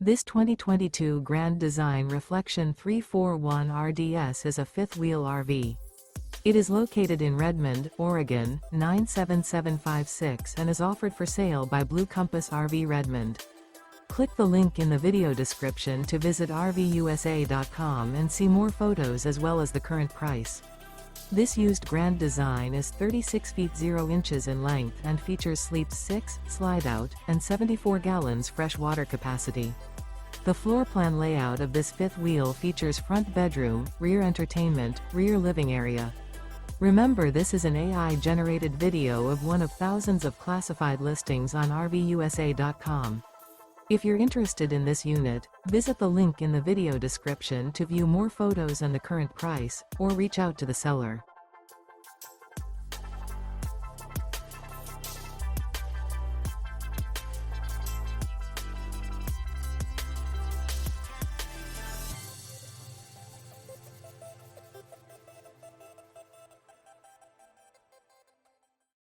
This 2022 Grand Design Reflection 341 RDS is a fifth-wheel RV. It is located in Redmond, Oregon, 97756 and is offered for sale by Blue Compass RV Redmond. Click the link in the video description to visit RVUSA.com and see more photos as well as the current price. This used Grand Design is 36 feet 0 inches in length and features Sleep 6, Slideout, and 74 gallons fresh water capacity. The floor plan layout of this fifth wheel features front bedroom, rear entertainment, rear living area. Remember, this is an AI-generated video of one of thousands of classified listings on RVUSA.com. If you're interested in this unit, visit the link in the video description to view more photos and the current price, or reach out to the seller.